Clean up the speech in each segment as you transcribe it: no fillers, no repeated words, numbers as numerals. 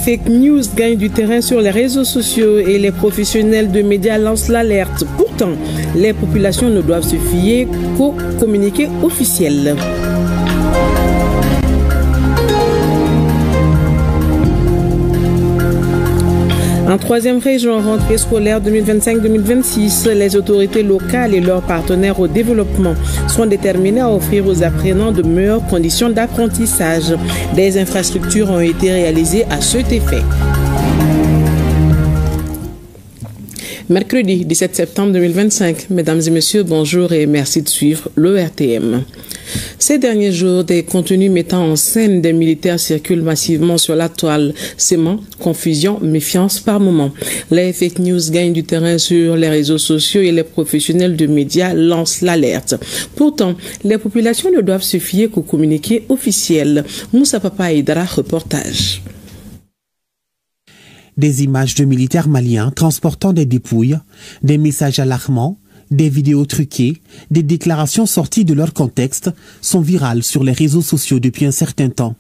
fake news gagnent du terrain sur les réseaux sociaux et les professionnels de médias lancent l'alerte. Pourtant, les populations ne doivent se fier qu'aux communiqués officiels. En troisième région, rentrée scolaire 2025-2026, les autorités locales et leurs partenaires au développement sont déterminés à offrir aux apprenants de meilleures conditions d'apprentissage. Des infrastructures ont été réalisées à cet effet. Mercredi 17 septembre 2025, mesdames et messieurs, bonjour et merci de suivre le RTM. Ces derniers jours, des contenus mettant en scène des militaires circulent massivement sur la toile, sémant confusion, méfiance par moments. Les fake news gagnent du terrain sur les réseaux sociaux et les professionnels de médias lancent l'alerte. Pourtant, les populations ne doivent se fier qu'aux communiqués officiels. Moussa Papa Aïdara, reportage. Des images de militaires maliens transportant des dépouilles, des messages alarmants, des vidéos truquées, des déclarations sorties de leur contexte sont virales sur les réseaux sociaux depuis un certain temps.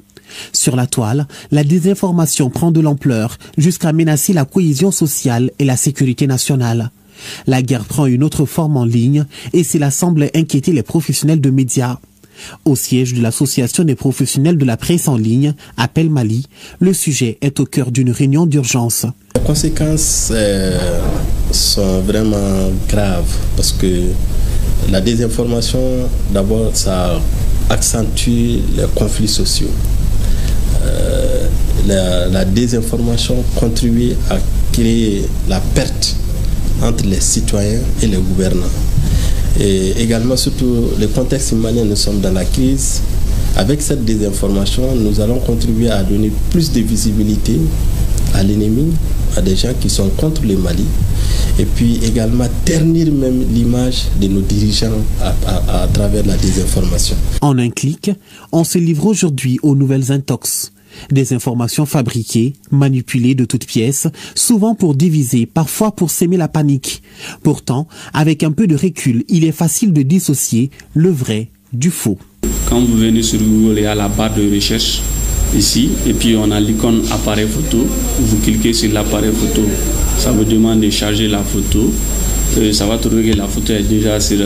Sur la toile, la désinformation prend de l'ampleur jusqu'à menacer la cohésion sociale et la sécurité nationale. La guerre prend une autre forme en ligne et cela semble inquiéter les professionnels de médias. Au siège de l'Association des professionnels de la presse en ligne, Appel Mali, le sujet est au cœur d'une réunion d'urgence. Les conséquences sont vraiment graves parce que la désinformation, d'abord, ça accentue les conflits sociaux. La désinformation contribue à créer la perte entre les citoyens et les gouvernants. Et également, surtout, le contexte malien, nous sommes dans la crise. Avec cette désinformation, nous allons contribuer à donner plus de visibilité à l'ennemi, à des gens qui sont contre le Mali, et puis également ternir même l'image de nos dirigeants à travers la désinformation. En un clic, on se livre aujourd'hui aux nouvelles intox. Des informations fabriquées, manipulées de toutes pièces, souvent pour diviser, parfois pour s'aimer la panique. Pourtant, avec un peu de recul, il est facile de dissocier le vrai du faux. Quand vous venez sur Google, il y a la barre de recherche ici, et puis on a l'icône appareil photo. Vous cliquez sur l'appareil photo, ça vous demande de charger la photo. Ça va trouver que la photo est déjà sur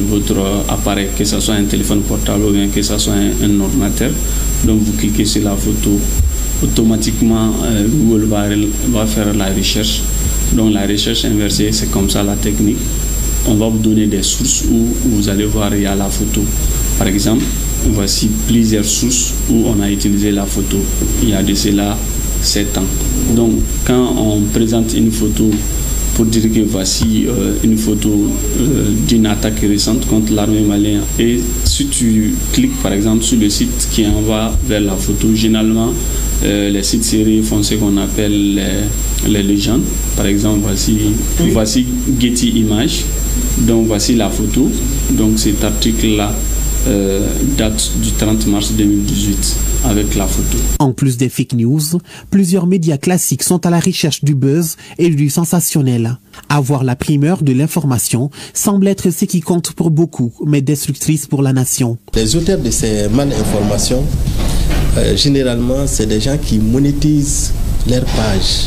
votre appareil, que ce soit un téléphone portable ou bien que ce soit un ordinateur. Donc vous cliquez sur la photo, automatiquement Google va faire la recherche. Donc la recherche inversée, c'est comme ça la technique. On va vous donner des sources où vous allez voir il y a la photo. Par exemple, voici plusieurs sources où on a utilisé la photo. Il y a de cela 7 ans. Donc quand on présente une photo pour dire que voici une photo d'une attaque récente contre l'armée malienne. Et si tu cliques par exemple sur le site qui envoie vers la photo, généralement les sites séries font ce qu'on appelle les légendes. Par exemple, voici Getty Images. Donc voici la photo. Donc cet article-là date du 30 mars 2018 avec la photo. En plus des fake news, plusieurs médias classiques sont à la recherche du buzz et du sensationnel. Avoir la primeur de l'information semble être ce qui compte pour beaucoup, mais destructrice pour la nation. Les auteurs de ces malinformations, généralement, c'est des gens qui monétisent leurs pages.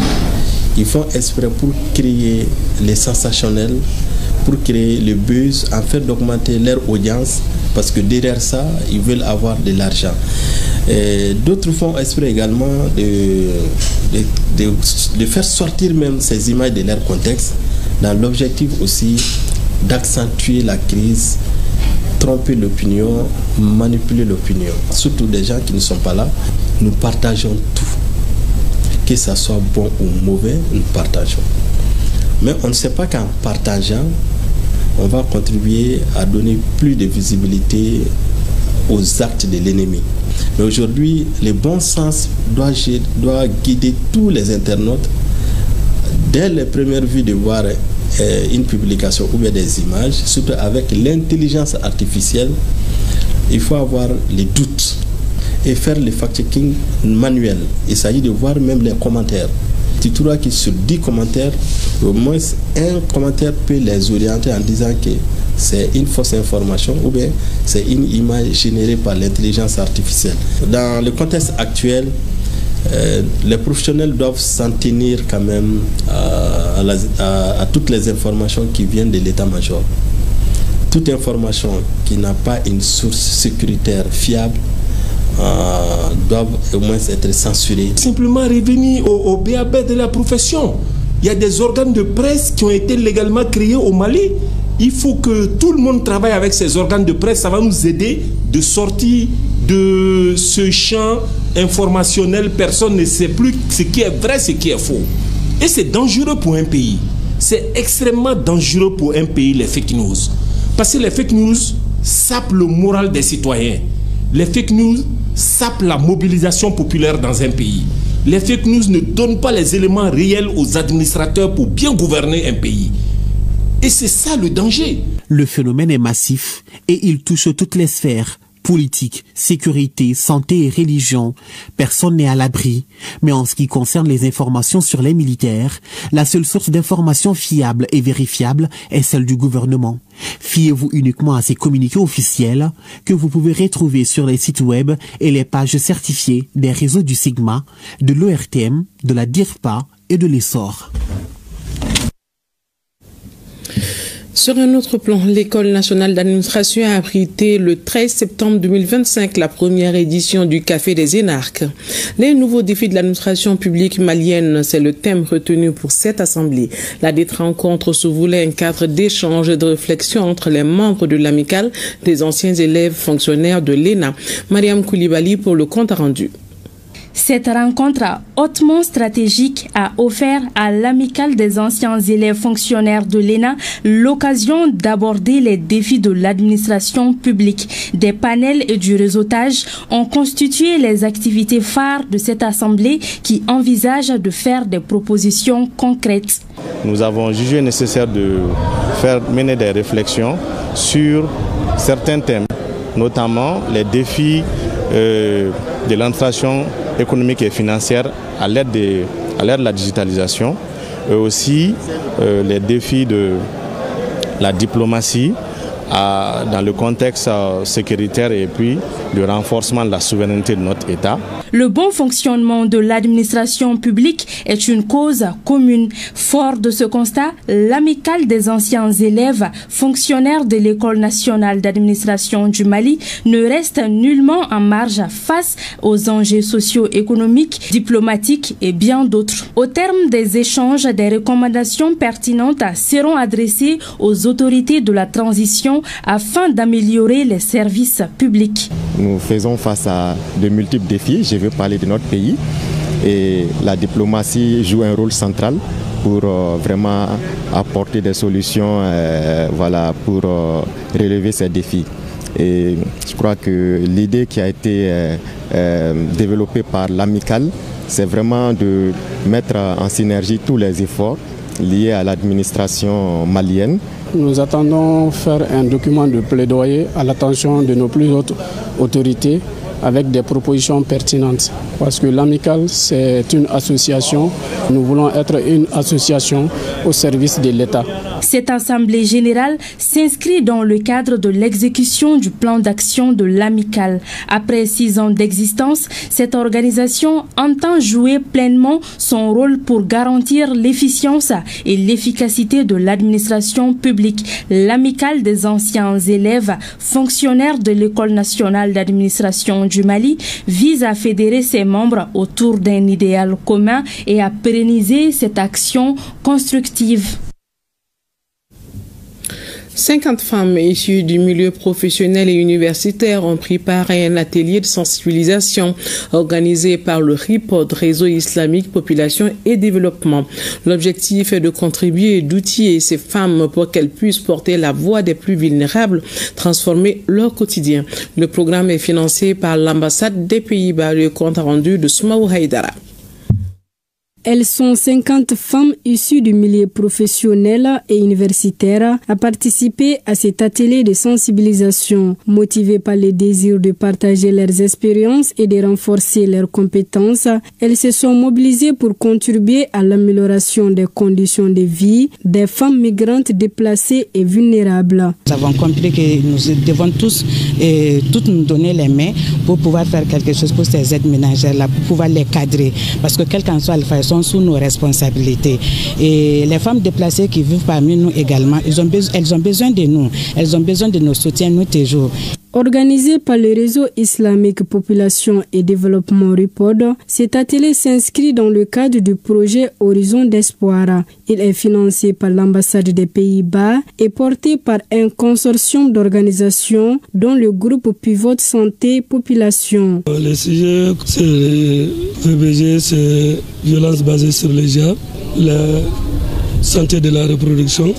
Ils font exprès pour créer les sensationnels, pour créer le buzz, en fait d'augmenter leur audience, parce que derrière ça, ils veulent avoir de l'argent. D'autres font exprès également de faire sortir même ces images de leur contexte, dans l'objectif aussi d'accentuer la crise, tromper l'opinion, manipuler l'opinion. Surtout des gens qui ne sont pas là, nous partageons tout. Que ça soit bon ou mauvais, nous partageons. Mais on ne sait pas qu'en partageant, on va contribuer à donner plus de visibilité aux actes de l'ennemi. Mais aujourd'hui, le bon sens doit guider tous les internautes dès les premières vues de voir une publication ou bien des images, surtout avec l'intelligence artificielle. Il faut avoir les doutes et faire le fact-checking manuel. Il s'agit de voir même les commentaires. Tu trouveras que sur 10 commentaires, au moins un commentaire peut les orienter en disant que c'est une fausse information ou bien c'est une image générée par l'intelligence artificielle. Dans le contexte actuel, les professionnels doivent s'en tenir quand même à toutes les informations qui viennent de l'état-major. Toute information qui n'a pas une source sécuritaire fiable doivent au moins être censurées. Simplement revenir au BAB de la profession. Il y a des organes de presse qui ont été légalement créés au Mali. Il faut que tout le monde travaille avec ces organes de presse. Ça va nous aider de sortir de ce champ informationnel. Personne ne sait plus ce qui est vrai, ce qui est faux. Et c'est dangereux pour un pays. C'est extrêmement dangereux pour un pays, les fake news. Parce que les fake news sapent le moral des citoyens. Les fake news sapent la mobilisation populaire dans un pays. Les fake news ne donnent pas les éléments réels aux administrateurs pour bien gouverner un pays. Et c'est ça le danger. Le phénomène est massif et il touche toutes les sphères. Politique, sécurité, santé et religion. Personne n'est à l'abri. Mais en ce qui concerne les informations sur les militaires, la seule source d'informations fiable et vérifiable est celle du gouvernement. Fiez-vous uniquement à ces communiqués officiels que vous pouvez retrouver sur les sites web et les pages certifiées des réseaux du Sigma, de l'ORTM, de la DIRPA et de l'Essor. Sur un autre plan, l'École nationale d'administration a abrité le 13 septembre 2025 la première édition du Café des Énarques. Les nouveaux défis de l'administration publique malienne, c'est le thème retenu pour cette assemblée. La dite rencontre se voulait un cadre d'échange et de réflexion entre les membres de l'amicale des anciens élèves fonctionnaires de l'ENA. Mariam Koulibaly pour le compte rendu. Cette rencontre hautement stratégique a offert à l'amicale des anciens élèves fonctionnaires de l'ENA l'occasion d'aborder les défis de l'administration publique. Des panels et du réseautage ont constitué les activités phares de cette assemblée qui envisage de faire des propositions concrètes. Nous avons jugé nécessaire de mener des réflexions sur certains thèmes, notamment les défis de l'administration économique et financière à l'ère de la digitalisation, et aussi les défis de la diplomatie dans le contexte sécuritaire et puis le renforcement de la souveraineté de notre État. Le bon fonctionnement de l'administration publique est une cause commune. Fort de ce constat, l'amicale des anciens élèves fonctionnaires de l'École nationale d'administration du Mali ne reste nullement en marge face aux enjeux socio-économiques, diplomatiques et bien d'autres. Au terme des échanges, des recommandations pertinentes seront adressées aux autorités de la transition afin d'améliorer les services publics. Nous faisons face à de multiples défis. Je veux parler de notre pays et la diplomatie joue un rôle central pour vraiment apporter des solutions pour relever ces défis. Et je crois que l'idée qui a été développée par l'amicale, c'est vraiment de mettre en synergie tous les efforts liés à l'administration malienne. Nous attendons faire un document de plaidoyer à l'attention de nos plus hautes autorités avec des propositions pertinentes. Parce que l'amicale, c'est une association. Nous voulons être une association au service de l'État. Cette assemblée générale s'inscrit dans le cadre de l'exécution du plan d'action de l'amicale. Après 6 ans d'existence, cette organisation entend jouer pleinement son rôle pour garantir l'efficience et l'efficacité de l'administration publique. L'amicale des anciens élèves fonctionnaires de l'École nationale d'administration du Mali vise à fédérer ses membres autour d'un idéal commun et à pérenniser cette action constructive. 50 femmes issues du milieu professionnel et universitaire ont pris part à un atelier de sensibilisation organisé par le RIPOD, Réseau islamique Population et Développement. L'objectif est de contribuer et d'outiller ces femmes pour qu'elles puissent porter la voix des plus vulnérables, transformer leur quotidien. Le programme est financé par l'ambassade des Pays-Bas. Le compte rendu de Soumaou Haïdara. Elles sont 50 femmes issues du milieu professionnel et universitaire à participer à cet atelier de sensibilisation. Motivées par le désir de partager leurs expériences et de renforcer leurs compétences, elles se sont mobilisées pour contribuer à l'amélioration des conditions de vie des femmes migrantes déplacées et vulnérables. Nous avons compris que nous devons tous nous donner les mains pour pouvoir faire quelque chose pour ces aides ménagères-là, pour pouvoir les cadrer. Parce que quel qu'en soit le fait, sont sous nos responsabilités. Et les femmes déplacées qui vivent parmi nous également, elles ont besoin de nous. Elles ont besoin de nos soutiens, nous toujours. Organisé par le réseau islamique Population et Développement RIPOD, cet atelier s'inscrit dans le cadre du projet Horizon d'Espoir. Il est financé par l'ambassade des Pays-Bas et porté par un consortium d'organisations dont le groupe Pivot Santé Population. Le sujet, c'est le VBG, c'est violence basée sur les genres, la santé de la reproduction,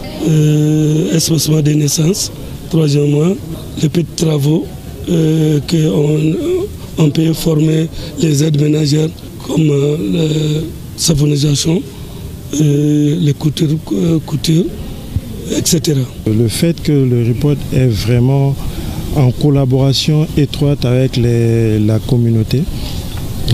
espacement des naissances, troisièmement, les petits travaux qu'on peut former les aides ménagères comme la savonnisation, les coutures, etc. Le fait que le RIPOD est vraiment en collaboration étroite avec la communauté,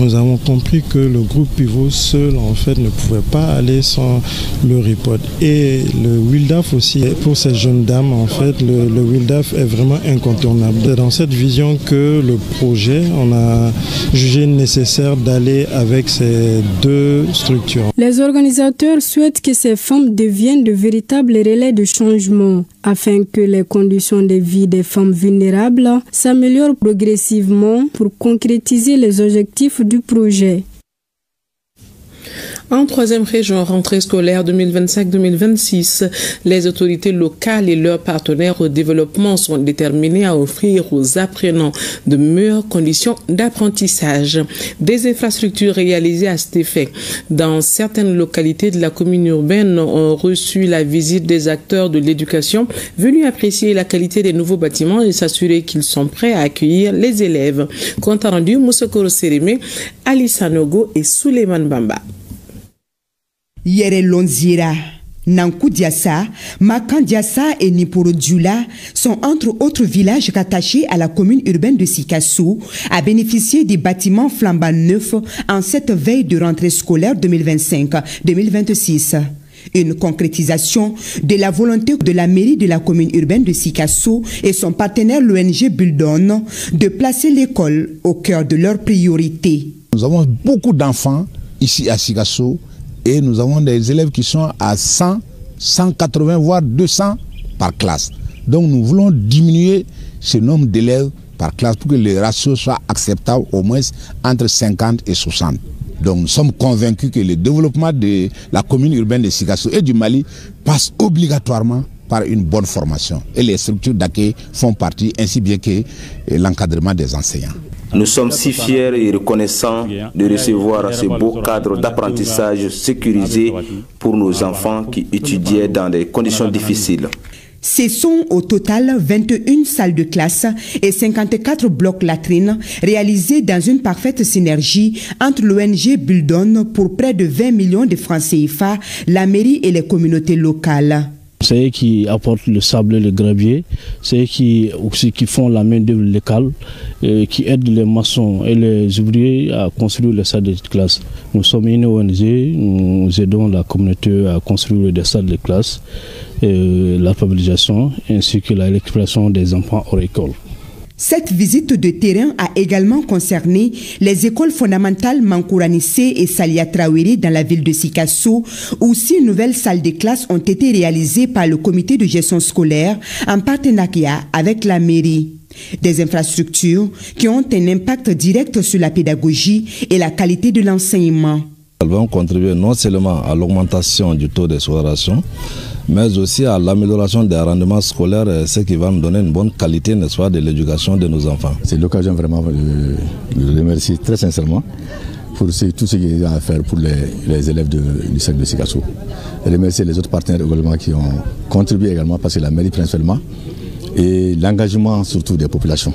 nous avons compris que le groupe Pivot seul en fait ne pouvait pas aller sans le RIPOD. Et le WILDAF aussi, pour ces jeunes dames, en fait, le WILDAF est vraiment incontournable. C'est dans cette vision que le projet, on a jugé nécessaire d'aller avec ces deux structures. Les organisateurs souhaitent que ces femmes deviennent de véritables relais de changement afin que les conditions de vie des femmes vulnérables s'améliorent progressivement pour concrétiser les objectifs du projet. En troisième région, rentrée scolaire 2025-2026, les autorités locales et leurs partenaires au développement sont déterminés à offrir aux apprenants de meilleures conditions d'apprentissage. Des infrastructures réalisées à cet effet dans certaines localités de la commune urbaine ont reçu la visite des acteurs de l'éducation venus apprécier la qualité des nouveaux bâtiments et s'assurer qu'ils sont prêts à accueillir les élèves. Compte rendu, Moussokoro Sérémé, Ali Sanogo et Souleymane Bamba. Yere Lonzira, Nankou Diassa, Makan Diassa et Niporo Djoula sont entre autres villages rattachés à la commune urbaine de Sikasso à bénéficier des bâtiments flambant neufs en cette veille de rentrée scolaire 2025-2026. Une concrétisation de la volonté de la mairie de la commune urbaine de Sikasso et son partenaire l'ONG Buldon de placer l'école au cœur de leurs priorités. Nous avons beaucoup d'enfants ici à Sikasso. Et nous avons des élèves qui sont à 100, 180, voire 200 par classe. Donc nous voulons diminuer ce nombre d'élèves par classe pour que le ratio soit acceptable au moins entre 50 et 60. Donc nous sommes convaincus que le développement de la commune urbaine de Sikasso et du Mali passe obligatoirement par une bonne formation. Et les structures d'accueil font partie, ainsi bien que l'encadrement des enseignants. Nous sommes si fiers et reconnaissants de recevoir ce beau cadre d'apprentissage sécurisé pour nos enfants qui étudiaient dans des conditions difficiles. Ce sont au total 21 salles de classe et 54 blocs latrines réalisés dans une parfaite synergie entre l'ONG Buldon pour près de 20 millions de francs CFA, la mairie et les communautés locales. C'est eux qui apportent le sable et le gravier, c'est eux qui font la main-d'œuvre locale, qui aident les maçons et les ouvriers à construire les salles de classe. Nous sommes une ONG, nous aidons la communauté à construire des salles de classe, l'alphabétisation ainsi que la récupération des enfants hors école. Cette visite de terrain a également concerné les écoles fondamentales Mankouranissé et Salia Traoré dans la ville de Sikasso, où 6 nouvelles salles de classe ont été réalisées par le comité de gestion scolaire en partenariat avec la mairie. Des infrastructures qui ont un impact direct sur la pédagogie et la qualité de l'enseignement. Elles vont contribuer non seulement à l'augmentation du taux de scolarisation, mais aussi à l'amélioration des rendements scolaires, ce qui va nous donner une bonne qualité, n'est-ce pas, de l'éducation de nos enfants. C'est l'occasion vraiment de le remercier très sincèrement pour tout ce qu'il a à faire pour les élèves du cercle de Sikasso. Et remercier les autres partenaires également qui ont contribué également, parce que la mairie principalement, et l'engagement surtout des populations.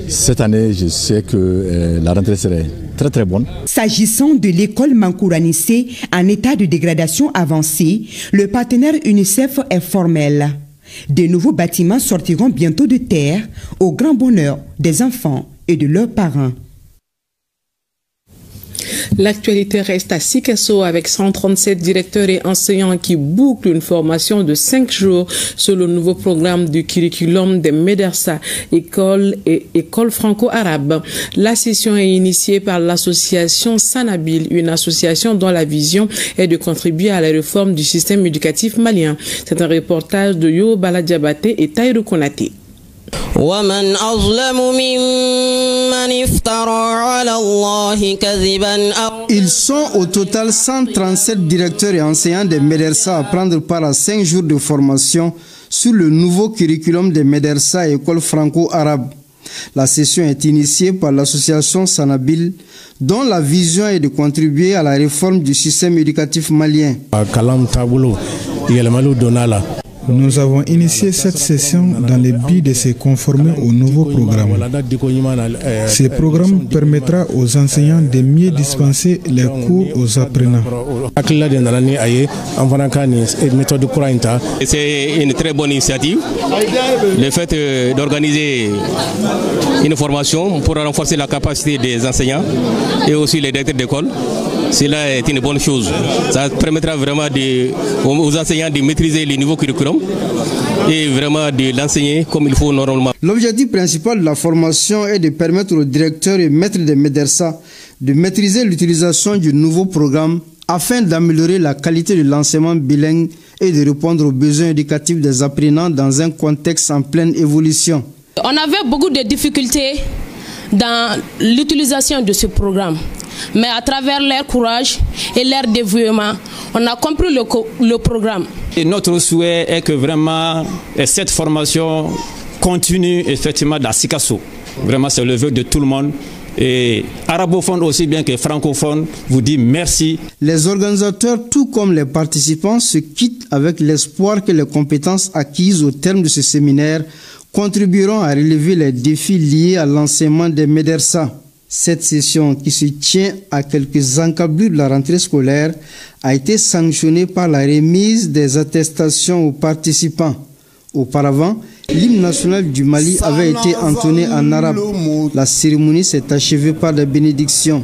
Cette année, je sais que la rentrée serait très très bonne. S'agissant de l'école Mankouranissé en état de dégradation avancée, le partenaire UNICEF est formel. De nouveaux bâtiments sortiront bientôt de terre au grand bonheur des enfants et de leurs parents. L'actualité reste à Sikasso avec 137 directeurs et enseignants qui bouclent une formation de 5 jours sur le nouveau programme du curriculum des Médersa, école franco-arabe. La session est initiée par l'association Sanabil, une association dont la vision est de contribuer à la réforme du système éducatif malien. C'est un reportage de Yo Baladiabaté et Taïro Konaté. Ils sont au total 137 directeurs et enseignants des Médersa à prendre part à 5 jours de formation sur le nouveau curriculum des Médersa et école franco-arabe. La session est initiée par l'association Sanabil, dont la vision est de contribuer à la réforme du système éducatif malien. Nous avons initié cette session dans le but de se conformer au nouveau programme. Ce programme permettra aux enseignants de mieux dispenser les cours aux apprenants. C'est une très bonne initiative, le fait d'organiser une formation pour renforcer la capacité des enseignants et aussi les directeurs d'école. Cela est une bonne chose. Ça permettra vraiment aux enseignants de maîtriser les nouveaux curriculums et vraiment de l'enseigner comme il faut normalement. L'objectif principal de la formation est de permettre aux directeurs et maîtres des Médersa de maîtriser l'utilisation du nouveau programme afin d'améliorer la qualité de l'enseignement bilingue et de répondre aux besoins éducatifs des apprenants dans un contexte en pleine évolution. On avait beaucoup de difficultés dans l'utilisation de ce programme. Mais à travers leur courage et leur dévouement, on a compris le programme. Et notre souhait est que vraiment cette formation continue effectivement dans Sikasso. Vraiment, c'est le vœu de tout le monde. Et arabophone aussi bien que francophone vous dit merci. Les organisateurs, tout comme les participants, se quittent avec l'espoir que les compétences acquises au terme de ce séminaire contribueront à relever les défis liés à l'enseignement des Médersa. Cette session, qui se tient à quelques encablures de la rentrée scolaire, a été sanctionnée par la remise des attestations aux participants. Auparavant, l'hymne national du Mali avait été entonné en arabe. La cérémonie s'est achevée par la bénédiction.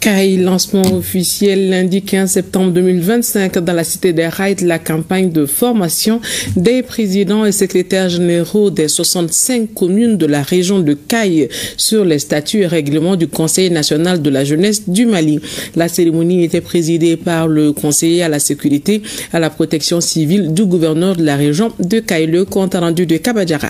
CAI, lancement officiel lundi 15 septembre 2025 dans la cité des Rails, la campagne de formation des présidents et secrétaires généraux des 65 communes de la région de CAI sur les statuts et règlements du Conseil national de la jeunesse du Mali. La cérémonie était présidée par le conseiller à la sécurité, à la protection civile du gouverneur de la région de CAI. Le compte rendu de Kabadjara.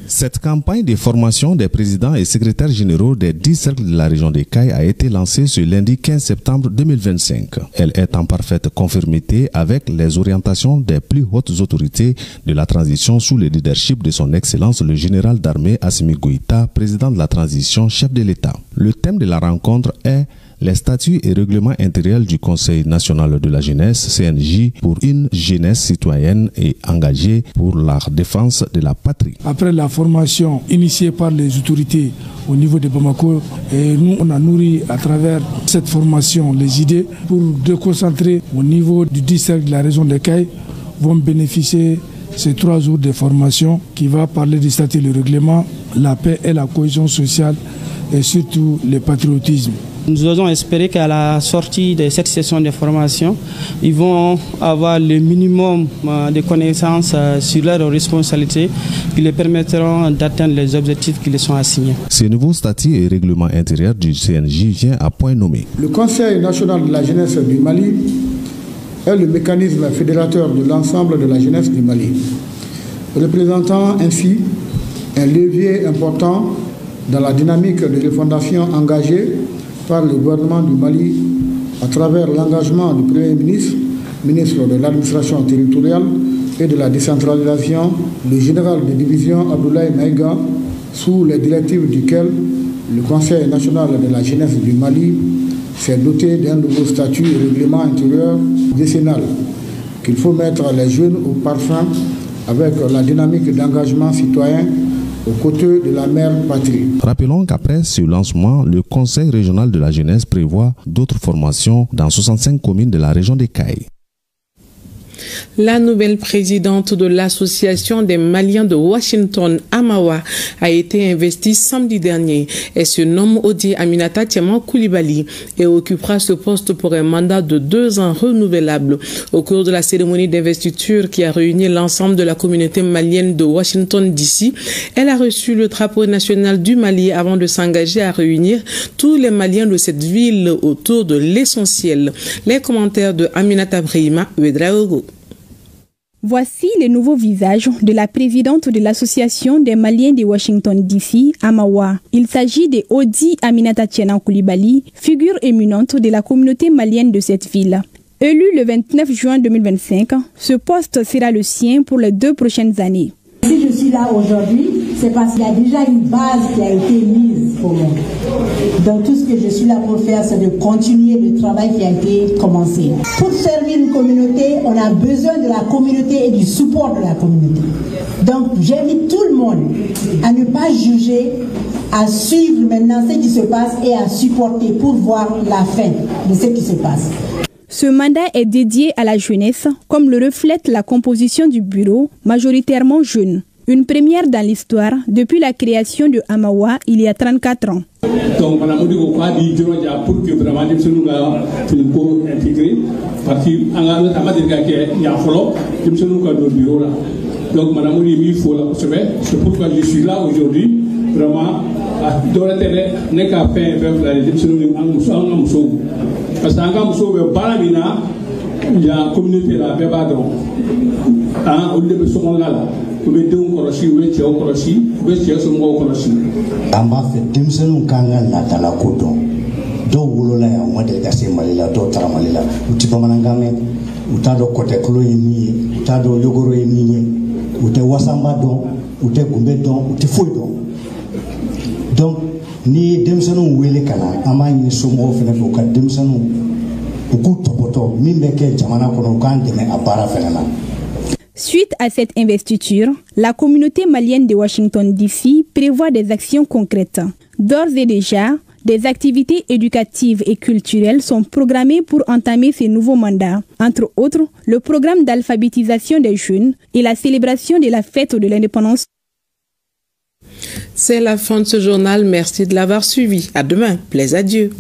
Cette campagne de formation des présidents et secrétaires généraux des 10 cercles de la région de CAI a été lancée ce lundi 15 septembre 2025. Elle est en parfaite conformité avec les orientations des plus hautes autorités de la transition sous le leadership de son Excellence le général d'armée Assimi Goïta, président de la transition, chef de l'État. Le thème de la rencontre est les statuts et règlements intérieurs du Conseil national de la jeunesse, CNJ, pour une jeunesse citoyenne et engagée pour la défense de la patrie. Après la formation initiée par les autorités au niveau de Bamako, et nous on a nourri à travers cette formation les idées pour déconcentrer au niveau du district de la région de CAI, vont bénéficier ces 3 jours de formation qui va parler du statut et le règlement, la paix et la cohésion sociale et surtout le patriotisme. Nous osons espérer qu'à la sortie de cette session de formation, ils vont avoir le minimum de connaissances sur leurs responsabilités qui les permettront d'atteindre les objectifs qui les sont assignés. Ce nouveau statut et règlement intérieur du CNJ vient à point nommé. Le Conseil national de la jeunesse du Mali est le mécanisme fédérateur de l'ensemble de la jeunesse du Mali, représentant ainsi un levier important dans la dynamique de refondation engagée par le gouvernement du Mali à travers l'engagement du Premier ministre, ministre de l'administration territoriale et de la décentralisation, le général de division Abdoulaye Maïga, sous les directives duquel le Conseil national de la jeunesse du Mali s'est doté d'un nouveau statut et règlement intérieur décennal qu'il faut mettre les jeunes au parfum avec la dynamique d'engagement citoyen aux côtés de la mère patrie. Rappelons qu'après ce lancement, le Conseil régional de la jeunesse prévoit d'autres formations dans 65 communes de la région des Cayes. La nouvelle présidente de l'Association des Maliens de Washington, Amawa, a été investie samedi dernier. Elle se nomme Odi Aminata Tiaman Koulibaly et occupera ce poste pour un mandat de 2 ans renouvelable. Au cours de la cérémonie d'investiture qui a réuni l'ensemble de la communauté malienne de Washington DC, elle a reçu le drapeau national du Mali avant de s'engager à réunir tous les Maliens de cette ville autour de l'essentiel. Les commentaires de Aminata Brahima Ouedraogo. Voici les nouveaux visages de la présidente de l'Association des Maliens de Washington DC, Amawa. Il s'agit de Odi Aminata Tiaman Koulibaly, figure éminente de la communauté malienne de cette ville. Élu le 29 juin 2025, ce poste sera le sien pour les 2 prochaines années. Si je suis là aujourd'hui, c'est parce qu'il y a déjà une base qui a été mise pour moi. Donc tout ce que je suis là pour faire, c'est de continuer le travail qui a été commencé. Pour servir une communauté, on a besoin de la communauté et du support de la communauté. Donc j'invite tout le monde à ne pas juger, à suivre maintenant ce qui se passe et à supporter pour voir la fin de ce qui se passe. Ce mandat est dédié à la jeunesse, comme le reflète la composition du bureau, majoritairement jeune. Une première dans l'histoire depuis la création de Amawa il y a 34 ans. Donc, Mme Modi pour que vraiment nous soyons intégrés, parce qu'il y a un bureau là. Donc, Mme Modi, c'est pourquoi je suis là aujourd'hui, vraiment. Parce que il y a une communauté là, donc ni demsanu wele kana amani somo fene ko ka demsanu ko topoto mimbe ke jamana kono kan deme abara fenana. Suite à cette investiture, la communauté malienne de Washington DC prévoit des actions concrètes. D'ores et déjà, des activités éducatives et culturelles sont programmées pour entamer ces nouveaux mandats. Entre autres, le programme d'alphabétisation des jeunes et la célébration de la fête de l'indépendance. C'est la fin de ce journal. Merci de l'avoir suivi. À demain. Plaise à Dieu.